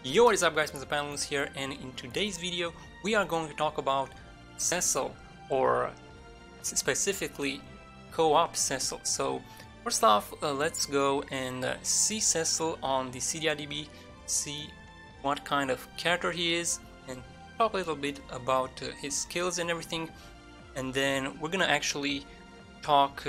Yo, what is up guys, MrPantaloons here, and in today's video we are going to talk about Cecil, or specifically co-op Cecil. So first off, let's go and see Cecil on the DB, see what kind of character he is, and talk a little bit about his skills and everything, and then we're gonna actually talk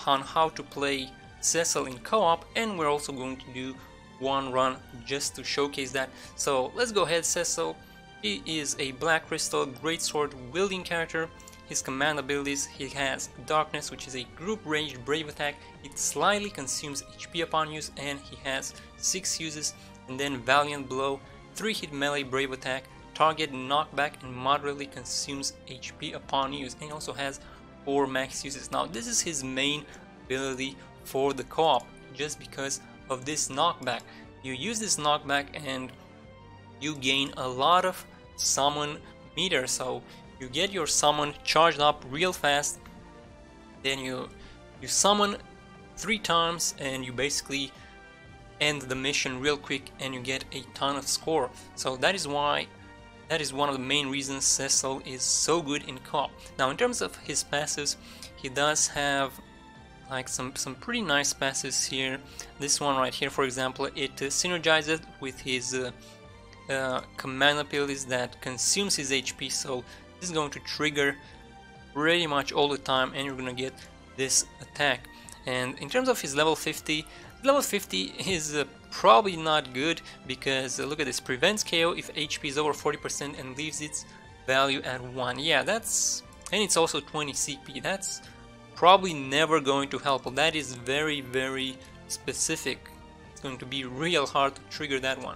on how to play Cecil in co-op, and we're also going to do one run just to showcase that. So let's go ahead. Cecil, he is a Black Crystal Greatsword wielding character. His command abilities: he has Darkness, which is a group ranged brave attack. It slightly consumes HP upon use, and he has 6 uses. And then Valiant Blow, 3 hit melee brave attack, target knockback, and moderately consumes HP upon use. And he also has 4 max uses. Now this is his main ability for the co-op, just because of this knockback. You use this knockback and you gain a lot of summon meter, so you get your summon charged up real fast, then you summon 3 times and you basically end the mission real quick and you get a ton of score. So that is one of the main reasons Cecil is so good in co-op. Now in terms of his passives, he does have like some pretty nice passes here. This one right here, for example, it synergizes with his command abilities that consumes his HP, so this is going to trigger pretty much all the time and you're gonna get this attack. And in terms of his level 50 is probably not good, because look at this: prevents KO if HP is over 40% and leaves its value at 1. Yeah, that's, and it's also 20 CP. That's probably never going to help. That is very specific. It's going to be real hard to trigger that one.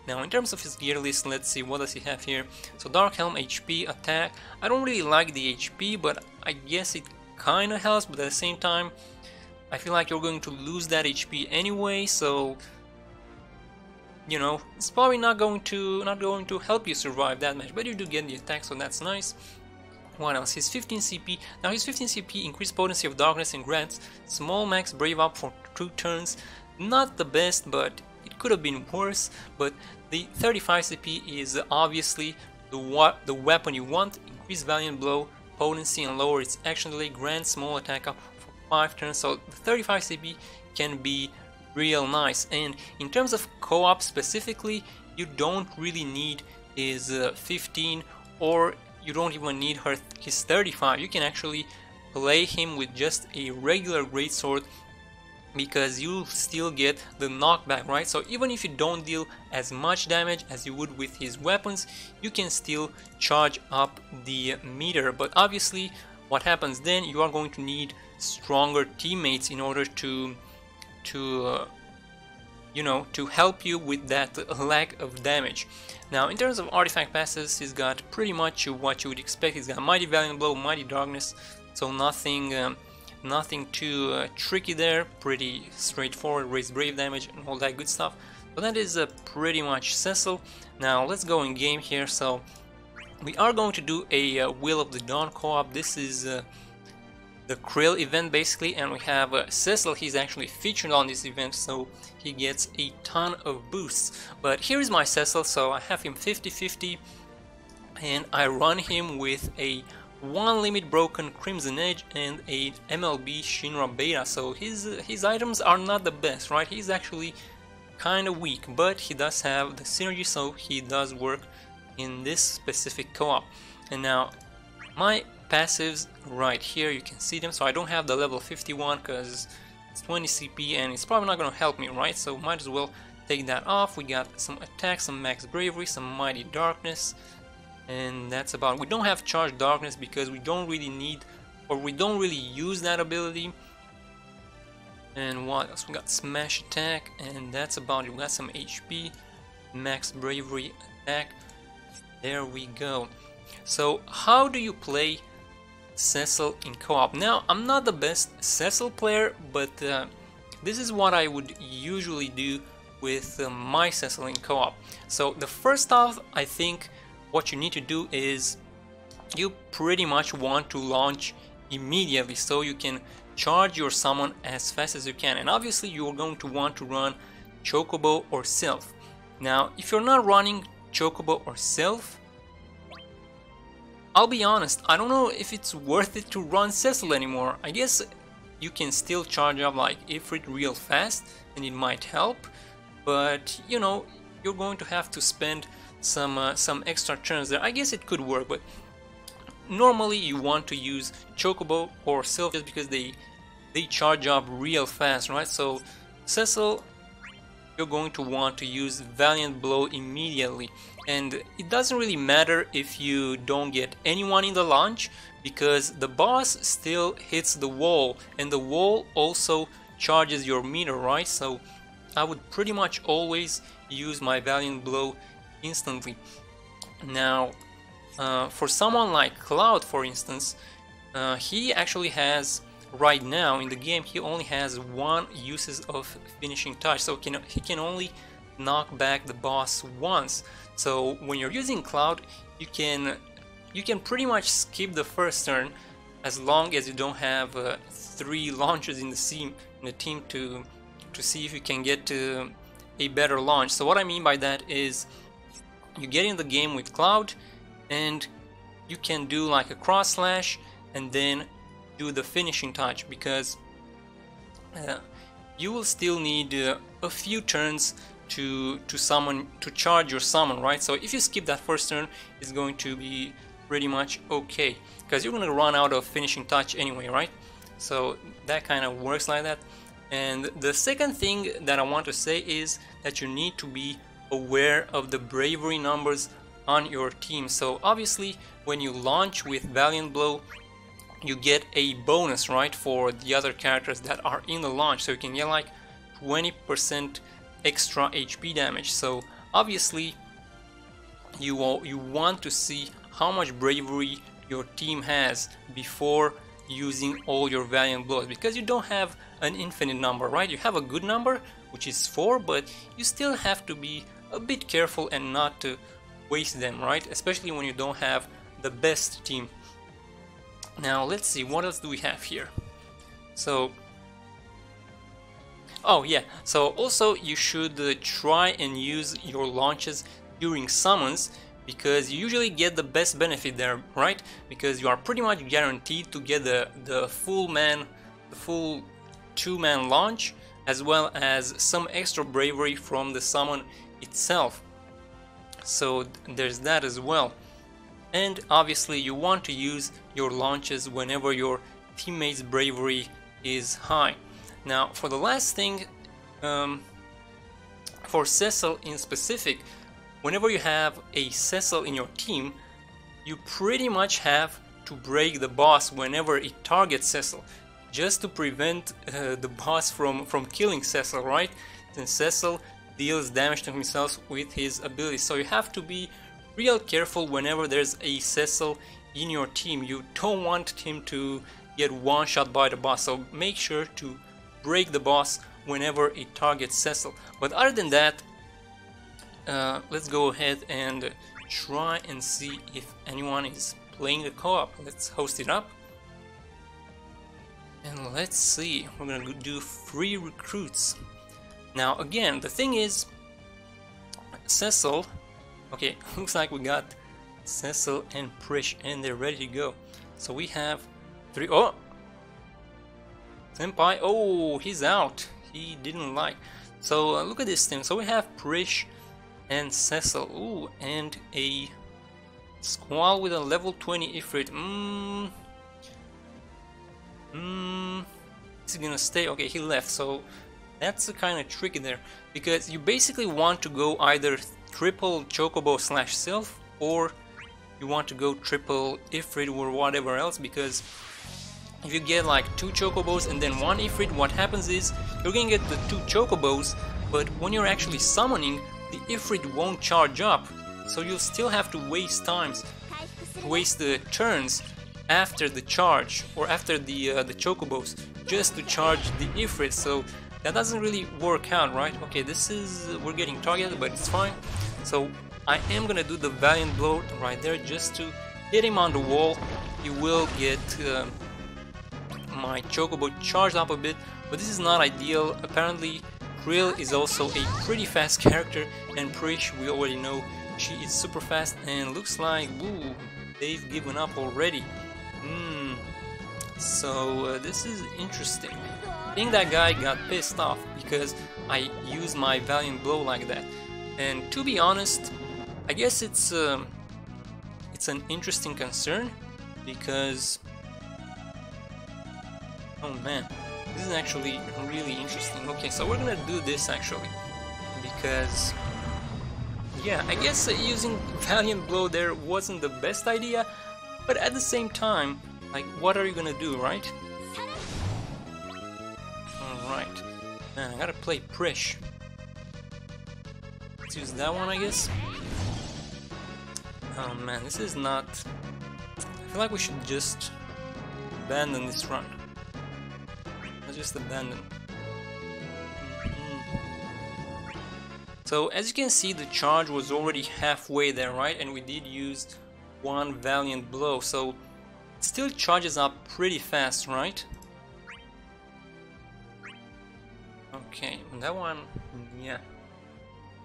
Now in terms of his gear list, let's see what does he have here. So Dark Helm, HP, attack. I don't really like the HP, but I guess it kind of helps, but at the same time I feel like you're going to lose that HP anyway, so you know, it's probably not going to help you survive that much, but you do get the attack, so that's nice. What else? His 15 CP. Now his 15 CP increased potency of darkness and grants small max brave up for 2 turns. Not the best, but it could have been worse. But the 35 CP is obviously the weapon you want. Increase Valiant Blow potency and lower its action delay. Grant small attack up for 5 turns. So the 35 CP can be real nice. And in terms of co-op specifically, you don't really need his 15, or you don't even need his 35. You can actually play him with just a regular greatsword, because you still get the knockback, right? So even if you don't deal as much damage as you would with his weapons, you can still charge up the meter. But obviously what happens then, you are going to need stronger teammates in order to you know, to help you with that lack of damage. Now in terms of artifact passes, he's got pretty much what you would expect. He's got Mighty Valiant Blow, Mighty Darkness, so nothing too tricky there. Pretty straightforward, raise brave damage and all that good stuff. But that is pretty much Cecil. Now let's go in game here. So we are going to do a Will of the Dawn co-op. This is the Krill event basically, and we have Cecil. He's actually featured on this event, so he gets a ton of boosts. But here is my Cecil. So I have him 50-50 and I run him with a 1 limit broken Crimson Edge and a MLB Shinra Beta. So his items are not the best, right? He's actually kind of weak, but he does have the synergy, so he does work in this specific co-op. And now my passives right here, you can see them. So I don't have the level 51 because it's 20 CP and it's probably not going to help me, right? So might as well take that off. We got some attack, some max bravery, some mighty darkness, and that's about it. We don't have charged darkness because we don't really need, or we don't really use that ability. And what else? We got smash attack, and that's about it. We got some HP, max bravery, attack. There we go. So how do you play Cecil in co-op? Now I'm not the best Cecil player, but this is what I would usually do with my Cecil in co-op. So the first off, I think what you need to do is you pretty much want to launch immediately, so you can charge your summon as fast as you can. And obviously you're going to want to run Chocobo or Sylph. Now, if you're not running Chocobo or Sylph, I'll be honest, I don't know if it's worth it to run Cecil anymore. I guess you can still charge up like Ifrit real fast and it might help, but you know, you're going to have to spend some extra turns there. I guess it could work, but normally you want to use Chocobo or Sylph just because they charge up real fast, right? So Cecil, you're going to want to use Valiant Blow immediately, and it doesn't really matter if you don't get anyone in the launch because the boss still hits the wall and the wall also charges your meter, right? So I would pretty much always use my Valiant Blow instantly. Now for someone like Cloud, for instance, he actually has, right now in the game, he only has 1 uses of finishing touch, so he can only knock back the boss once. So when you're using Cloud, you can pretty much skip the first turn as long as you don't have 3 launches in the team to see if you can get to a better launch. So what I mean by that is you get in the game with Cloud and you can do like a cross slash and then do the finishing touch, because you will still need a few turns to charge your summon, right? So if you skip that first turn, it's going to be pretty much okay, because you're going to run out of finishing touch anyway, right? So that kind of works like that. And the second thing that I want to say is that you need to be aware of the bravery numbers on your team. So obviously when you launch with Valiant Blow, you get a bonus, right, for the other characters that are in the launch, so you can get like 20% extra HP damage. So obviously you want to see how much bravery your team has before using all your Valiant Blows, because you don't have an infinite number, right? You have a good number, which is 4, but you still have to be a bit careful and not to waste them, right? Especially when you don't have the best team. Now let's see, what else do we have here? So, oh yeah, so also you should try and use your launches during summons, because you usually get the best benefit there, right? Because you are pretty much guaranteed to get the full 2-man launch, as well as some extra bravery from the summon itself. So there's that as well. And obviously you want to use your launches whenever your teammates' bravery is high. Now for the last thing, for Cecil in specific, whenever you have a Cecil in your team, you pretty much have to break the boss whenever it targets Cecil, just to prevent the boss from killing Cecil, right? Then Cecil deals damage to himself with his ability, so you have to be real careful whenever there's a Cecil in your team. You don't want him to get one shot by the boss, so make sure to break the boss whenever it targets Cecil. But other than that, let's go ahead and try and see if anyone is playing the co-op. Let's host it up and let's see. We're gonna do free recruits. Now again, the thing is, Cecil, okay, looks like we got Cecil and Prish and they're ready to go. So we have 3, oh! Senpai, oh, he's out. He didn't like. So look at this thing. So we have Prish and Cecil. Ooh, and a Squall with a level 20 Ifrit. Is he gonna stay? Okay, he left. So that's kind of tricky there, because you basically want to go either triple Chocobo / Sylph, or you want to go triple Ifrit or whatever else, because if you get like 2 Chocobos and then 1 Ifrit, what happens is you're gonna get the 2 Chocobos, but when you're actually summoning, the Ifrit won't charge up, so you'll still have to waste the turns after the charge, or after the Chocobos, just to charge the Ifrit. So that doesn't really work out, right? Okay, this is, we're getting targeted, but it's fine. So I am gonna do the Valiant Blow right there just to hit him on the wall. You will get my Chocobo charged up a bit, but this is not ideal. Apparently Krill is also a pretty fast character, and Prish, we already know she is super fast, and looks like, ooh, they've given up already. So this is interesting. I think that guy got pissed off because I used my Valiant Blow like that. And to be honest, I guess it's an interesting concern because, oh man, this is actually really interesting. Okay, so we're gonna do this actually because, yeah, I guess using Valiant Blow there wasn't the best idea, but at the same time, like, what are you gonna do, right? Alright, man, I gotta play Prish. Let's use that one, I guess. Oh man, this is not... I feel like we should just abandon this run. Let's just abandon. So as you can see, the charge was already halfway there, right? And we did use one Valiant Blow, so it still charges up pretty fast, right? Okay, and that one, yeah,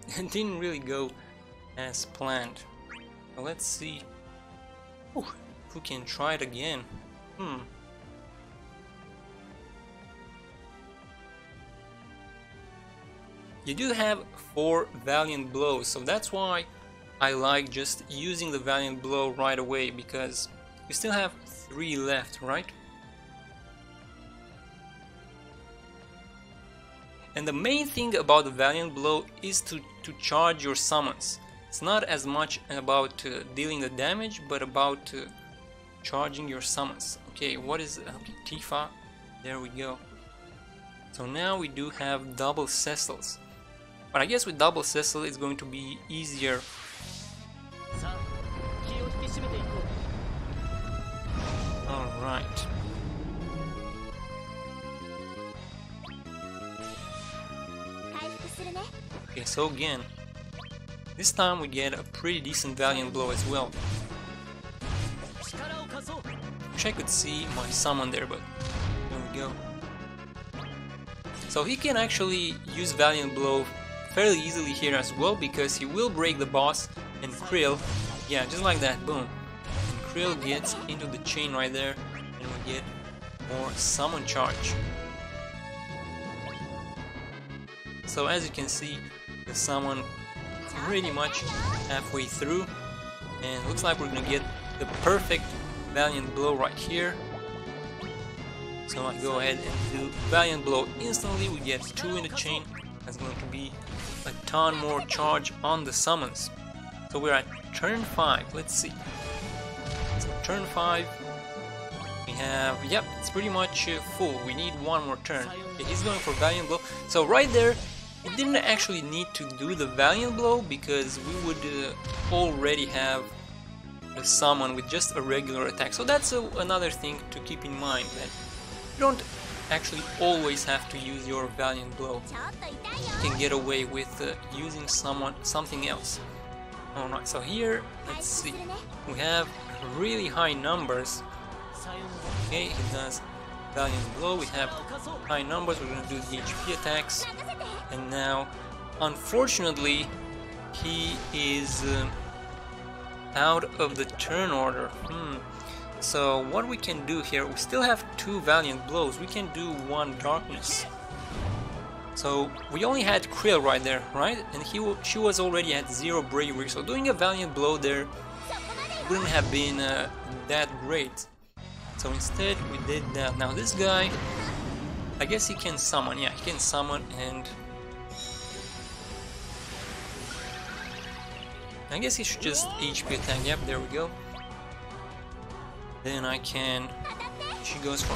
it didn't really go as planned. Well, let's see if we can try it again. You do have 4 Valiant Blows, so that's why I like just using the Valiant Blow right away, because you still have 3 left, right? And the main thing about the Valiant Blow is to charge your summons. It's not as much about dealing the damage, but about charging your summons. Okay, what is Tifa? There we go. So now we do have double Cecils. But I guess with double Cecil it's going to be easier. Alright. Okay, so again, this time we get a pretty decent Valiant Blow as well. Wish I could see my summon there, but there we go. So he can actually use Valiant Blow fairly easily here as well, because he will break the boss, and Krill, yeah, just like that, boom. And Krill gets into the chain right there, and we get more summon charge. So as you can see, the summon pretty much halfway through, and looks like we're gonna get the perfect Valiant Blow right here. So I go ahead and do Valiant Blow instantly. We get 2 in the chain. That's going to be a ton more charge on the summons. So we're at turn 5. Let's see. So turn 5, we have, yep, it's pretty much full. We need one more turn. Okay, he's going for Valiant Blow. So right there, it didn't actually need to do the Valiant Blow, because we would already have a summon with just a regular attack. So that's another thing to keep in mind, that you don't actually always have to use your Valiant Blow. You can get away with using something else. Alright, so here, let's see, we have really high numbers. Okay, he does Valiant Blow, we have high numbers, we're going to do the HP attacks. And now, unfortunately, he is out of the turn order. So what we can do here, we still have 2 Valiant Blows, we can do 1 Darkness. So we only had Krill right there, right? And she was already at 0 Bravery, so doing a Valiant Blow there wouldn't have been that great. So instead we did that. Now this guy, I guess he can summon, yeah, he can summon, and I guess he should just HP attack, yep, there we go. Then I can, she goes for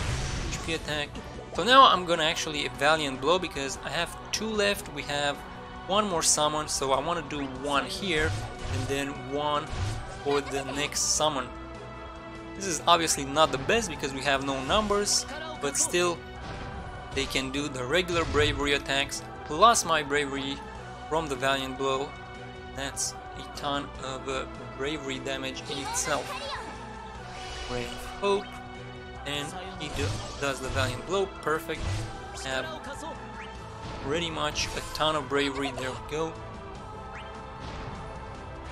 HP attack. So now I'm gonna actually Valiant Blow, because I have 2 left, we have 1 more summon, so I want to do 1 here, and then 1 for the next summon. This is obviously not the best because we have no numbers, but still they can do the regular Bravery attacks, plus my Bravery from the Valiant Blow. That's a ton of Bravery damage in itself. Ray of Hope, and he does the Valiant Blow, perfect. Have pretty much a ton of bravery. There we go.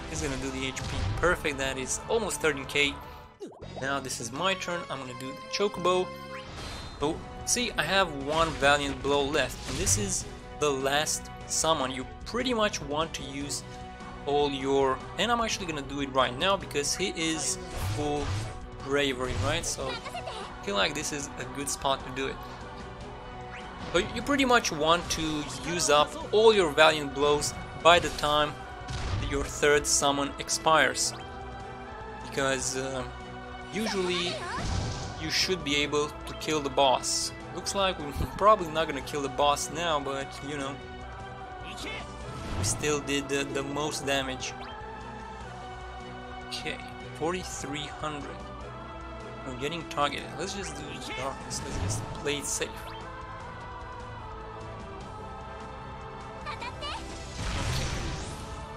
He's gonna do the HP. Perfect, that is almost 13k. Now this is my turn. I'm gonna do the chocobo. So see, I have one valiant blow left, and this is the last summon. You pretty much want to use all your, and I'm actually gonna do it right now because he is full bravery, right? So I feel like this is a good spot to do it. But you pretty much want to use up all your valiant blows by the time your third summon expires, because usually you should be able to kill the boss. Looks like we're probably not gonna kill the boss now, but you know, we still did the most damage. Okay, 4300. We're getting targeted. Let's just do darkness. Let's just play it safe.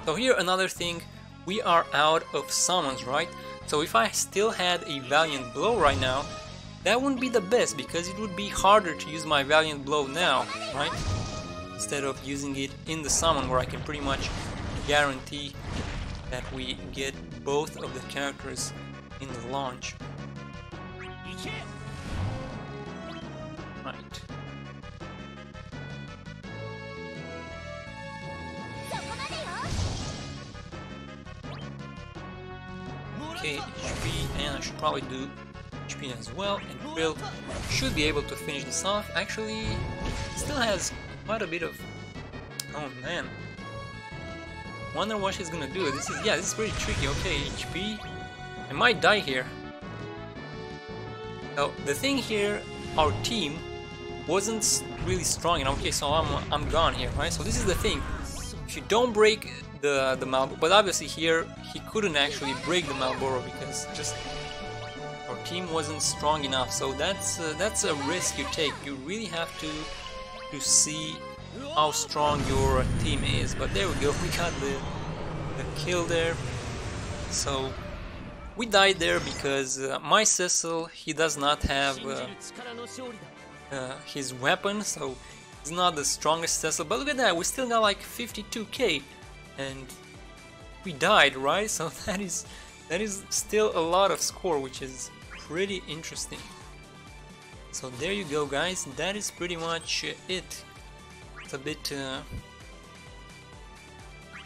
So here another thing, we are out of summons, right? So if I still had a Valiant Blow right now, that wouldn't be the best because it would be harder to use my Valiant Blow now, right? Instead of using it in the summon where I can pretty much guarantee that we get both of the characters in the launch. Right. Okay, HP, and I should probably do HP as well, and Krill should be able to finish this off. Actually, still has quite a bit of... oh man. Wonder what she's gonna do. This is pretty tricky. Okay, HP. I might die here. So the thing here, our team wasn't really strong enough. Okay, so I'm gone here, right? So this is the thing. If you don't break the Malboro, but obviously here he couldn't actually break the Malboro because just our team wasn't strong enough. So that's a risk you take. You really have to see how strong your team is. But there we go, we got the kill there. So we died there because my Cecil, he does not have his weapon, so he's not the strongest Cecil. But look at that, we still got like 52k, and we died, right? So that is still a lot of score, which is pretty interesting. So there you go, guys. That is pretty much it. It's a bit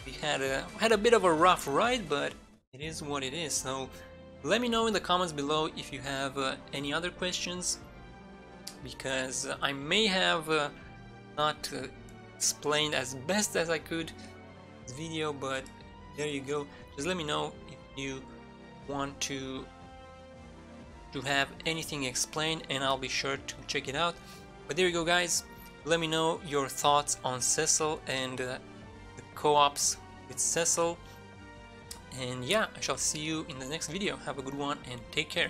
we had a bit of a rough ride, but it is what it is. So let me know in the comments below if you have any other questions, because I may have not explained as best as I could this video, but there you go. Just let me know if you want to have anything explained, and I'll be sure to check it out. But there you go, guys. Let me know your thoughts on Cecil and the co-ops with Cecil. And yeah, I shall see you in the next video. Have a good one and take care.